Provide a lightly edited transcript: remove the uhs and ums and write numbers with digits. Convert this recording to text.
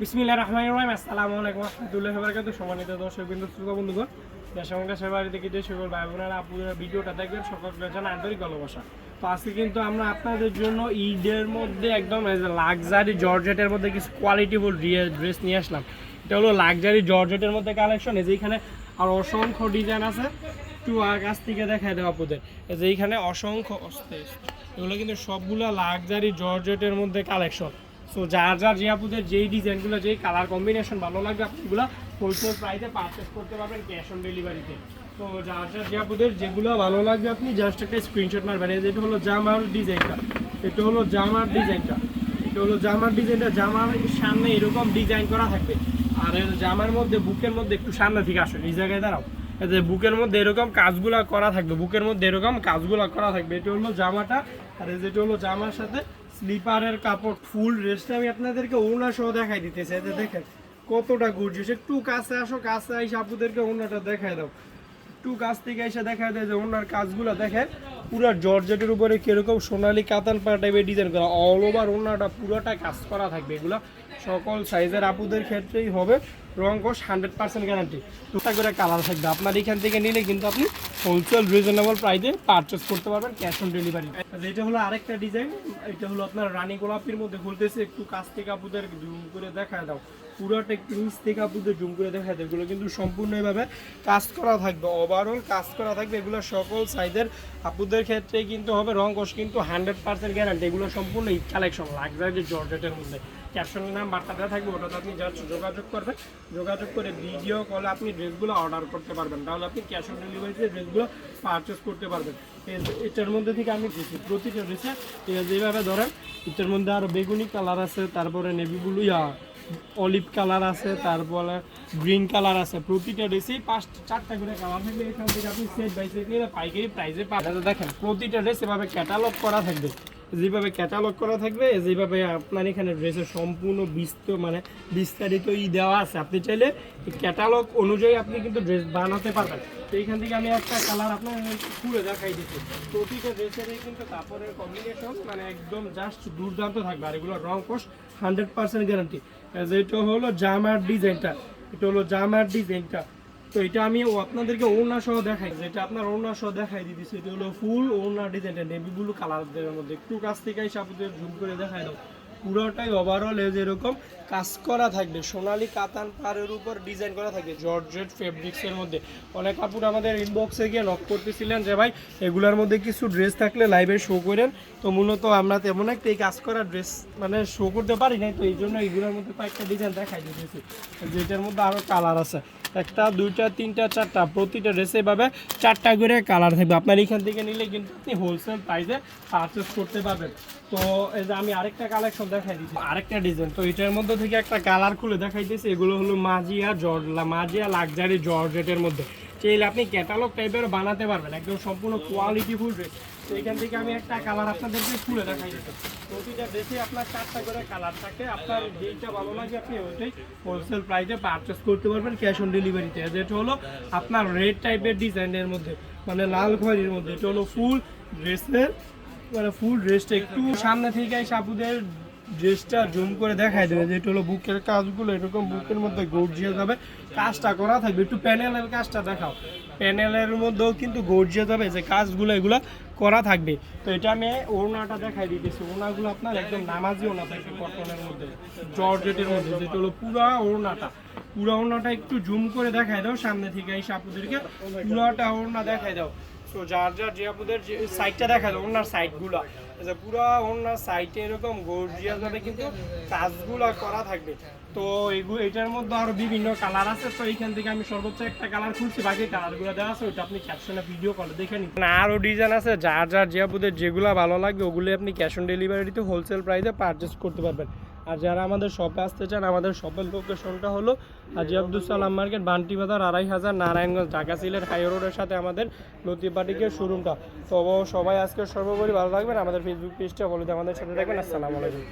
বিসমিল্লাহির রহমানির রহিম। আসসালামু আলাইকুম ওয়া রাহমাতুল্লাহি ওয়া বারাকাতুহু। সম্মানিত দর্শকবৃন্দ, শ্রোতা বন্ধুগণ, দেশের সবার থেকে যে সকল ভাই বোনেরা আপুরা ভিডিওটা দেখবেন, সকলকে জানাই আন্তরিক ভালোবাসা। তো আজকে কিন্তু আমরা আপনাদের জন্য ঈদের মধ্যে একদম লাক্সারি জর্জেটের মধ্যে কিছু কোয়ালিটিফুল ড্রেস নিয়ে আসলাম। এটা হলো লাক্সারি জর্জেটের মধ্যে কালেকশন। এই যে এখানে আর অসংখ্য ডিজাইন আছে, একটু কাছ থেকে দেখায় দেওয়া আপনাদের। এই যে এইখানে অসংখ্য এগুলো কিন্তু সবগুলো লাক্সারি জর্জেটের মধ্যে কালেকশন। সো যার যে আপুদের যেই ডিজাইনগুলো, যেই কালার কম্বিনেশন ভালো লাগবে, আপনি এগুলো হোলসেল প্রাইসে পারচেস করতে পারবেন ক্যাশ অন ডেলিভারিতে। তো যার যে আপুদের যেগুলো ভালো লাগবে, আপনি জাস্ট একটা স্ক্রিনশট মারবেন। এটা হলো জামার ডিজাইনটা, এটা হলো জামার ডিজাইনটা, এটা হলো জামার ডিজাইনটা। জামার সামনে এরকম ডিজাইন করা থাকবে, আর জামার মধ্যে বুকের মধ্যে একটু সামনে থেকে আসে, এই জায়গায় দাঁড়াও। যে বুকের মধ্যে এরকম কাজগুলো করা থাকবে, বুকের মধ্যে এরকম কাজগুলো করা থাকবে। এটা হলো জামাটা, আর যেটা হলো জামার সাথে স্লিপারের কাপড়। ফুল ড্রেসটা আমি আপনাদেরকে ওড়না সহ দেখাই দিতেছি। এতে দেখেন কতটা গর্জিয়াস। একটু কাছে আসো, কাছে এসে আপুদেরকে ওড়নাটা দেখাই দাও। একটু কাছ থেকে এসে দেখাই দেয় যে ওড়নার কাজগুলো দেখেন, পুরো জর্জেটের উপরে কিরকম সোনালি কাতান পাড়া টাইপের ডিজাইন করা। অল ওভার ওড়নাটা পুরোটা কাজ করা থাকবে। এগুলো সকল সাইজের আপুদের ক্ষেত্রেই হবে। রং কোশ 100% গ্যারান্টি। দুটা করে কালার থাকবে। আপনার এখান থেকে নিলে কিন্তু আপনি হোলসেল রিজনেবল প্রাইসে পারচেস করতে পারবেন ক্যাশ অন ডেলিভারি। এটা হলো আরেকটা ডিজাইন। এটা হলো আপনার রানী গোলাপির মধ্যে খুলতেছে। একটু কাছ থেকে আপুদের জুম করে দেখায় দাও, পুরোটা একটু নিচ থেকে আপুদের জুম করে দেখায় দাও। এগুলো কিন্তু সম্পূর্ণ এভাবে কাজ করা থাকবে, ওভারঅল কাজ করা থাকবে। এগুলো সকল সাইজের আপুদের ক্ষেত্রে কিন্তু হবে। রং কোশ কিন্তু 100% গ্যারান্টি। এগুলো সম্পূর্ণ ঈদ কালেকশন লাক্সারি জর্জেটের মধ্যে। ক্যাপশনের নাম বার্তা দেওয়া থাকবে, ওটাতে আপনি জাস্ট যোগাযোগ করবেন। যোগাযোগ করে ভিডিও কলে আপনি ড্রেসগুলো অর্ডার করতে পারবেন, তাহলে আপনি ক্যাশ অন ডেলিভারিতে ড্রেসগুলো পারচেস করতে পারবেন। এটার মধ্যে থেকে আমি দিচ্ছি প্রতিটা ড্রেসে যেভাবে ধরেন, এটার মধ্যে আরও বেগুনি কালার আছে, তারপরে নেভি ব্লু, অলিভ কালার আছে, তারপরে গ্রিন কালার আছে। প্রতিটা ড্রেসেই 4টা করে কালার থাকবে। এখান থেকে আপনি সেট বাই সেট নিয়ে পাইকারি প্রাইসে পাবেন। দেখেন প্রতিটা ড্রেস এভাবে ক্যাটালগ করা থাকবে, যেভাবে ক্যাটালগ করা থাকবে, যেভাবে আপনার এখানে ড্রেসের সম্পূর্ণ বিস্তারিত দেওয়া আছে। আপনি চাইলে ক্যাটালগ অনুযায়ী আপনি কিন্তু ড্রেস বানাতে পারবেন। তো এইখান থেকে আমি একটা কালার আপনার খুলে দেখাই দিচ্ছি। প্রতিটা ড্রেসেরই কিন্তু কাপড়ের কম্বিনেশন একদম জাস্ট দুর্দান্ত থাকবে। আর এগুলো রং কোশ 100% গ্যারান্টি। যেটা হলো জামার ডিজাইনটা, এটা হলো জামার ডিজাইনটা। তো এটা আমি আপনাদেরকে ওড়না সহ দেখাই, যেটা আপনার ওড়না সহ দেখাই দিতেছি। এটা হলো ফুল ওড়না ডিজাইনটা, নেভি ব্লু কালারের মধ্যে। একটু কাছ থেকে এসে আপনাদের জুম করে দেখাই দাও। পুরোটাই ওভারঅল এরকম কাজ করা থাকবে, সোনালি কাতান পাড়ের উপর ডিজাইন করা থাকবে জর্জেট ফেব্রিক্সের মধ্যে। অনেক কাপড় আমাদের ইনবক্সে গিয়ে নক করতেছিলেন যে ভাই এগুলোর মধ্যে কিছু ড্রেস থাকলে লাইভে শো করেন। তো মূলত আমরা তেমন একটা এই কাজ করা ড্রেস শো করতে পারি নাই, তো এই জন্য এইগুলোর মধ্যে কয়েকটা ডিজাইন দেখাই দিতেছি। যেটার মধ্যে আরও কালার আছে, 1টা 2টা 3টা 4টা, প্রতিটা ড্রেসে এভাবে 4টা করে কালার থাকবে। আপনার এখান থেকে নিলে কিন্তু আপনি হোলসেল প্রাইসে পারচেস করতে পারবেন। তো এই যে আমি আরেকটা কালেকশন দেখাই দিচ্ছি, আরেকটা ডিজাইন। তো এটার মধ্যে থেকে একটা কালার খুলে দেখাইতেছি। এগুলো হলো মাজিয়া লাক্সারি জর্জেটের মধ্যে। চাইলে আপনি ক্যাটালগ টাইপের বানাতে পারবেন, একদম সম্পূর্ণ কোয়ালিটিফুল ড্রেস। তো এখান থেকে আমি একটা কালার আপনাদেরকে খুলে দেখাই দিচ্ছি। প্রতিটা ড্রেসে আপনার 4টা করে কালার থাকে। আপনার যেইটা ভালো লাগে আপনি ওইটাই হোলসেল প্রাইসে পারচেস করতে পারবেন ক্যাশ অন ডেলিভারিতে। যেটা হলো আপনার রেড টাইপের ডিজাইনের মধ্যে, লাল খয়েরির মধ্যে। এটা হলো ফুল ড্রেসের ফুল ড্রেসটা। একটু সামনে থেকে সাপুদের ড্রেসটা জুম করে দেখাই দেবে। যেটা হলো বুকের কাজগুলো এরকম বুকের মধ্যে গর্জিয়াস যাবে, কাজটা করা থাকবে। একটু প্যানেলের কাজটা দেখাও, প্যানেলের মধ্যেও কিন্তু গর্জিয়াস যাবে, যে কাজগুলো এগুলো করা থাকবে। তো এটা আমি ওড়নাটা দেখাই দিতেছি। ওড়নাগুলো আপনার একদম নামাজি ওড়না থাকবে, কটনের মধ্যে জর্জেটের মধ্যে। যেটা হলো পুরা ওড়নাটা একটু জুম করে দেখাই দাও সামনে থেকে এই সাপুদেরকে, পুরাটা ওড়না দেখাই দাও। তো যার যে আপনাদের যে সাইডটা দেখা যায় ওনার সাইডগুলো, পুরো ওনার সাইডে এরকম গর্জিয়াস ভাবে কিন্তু কাজগুলো করা থাকবে। তো এটার মধ্যে আরো বিভিন্ন কালার আছে। তো এইখান থেকে আমি সর্বোচ্চ একটা কালার খুলছি, বাকি কালারগুলো দেওয়া আছে, ওইটা আপনি ক্যাপশনে ভিডিও কলে দেখে নিন। আরও ডিজাইন আছে, যার যে আপনাদের যেগুলো ভালো লাগবে ওগুলো আপনি ক্যাশ অন ডেলিভারিতে হোলসেল প্রাইসে পারচেস করতে পারবেন। আর যারা আমাদের শপে আসতে চান, আমাদের শপের লোকেশনটা হলো হাজী আব্দুল সালাম মার্কেট, বান্টি বাজার, 2500, নারায়ণগঞ্জ, ঢাকা সিলেট হাই রোডের সাথে আমাদের লতিবাটিকের শোরুমটা। তো সবাই আজকে সর্বোপরি ভালো থাকবেন। আমাদের ফেসবুক পেজটা বলে আমাদের সাথে থাকবেন। আসসালামু আলাইকুম।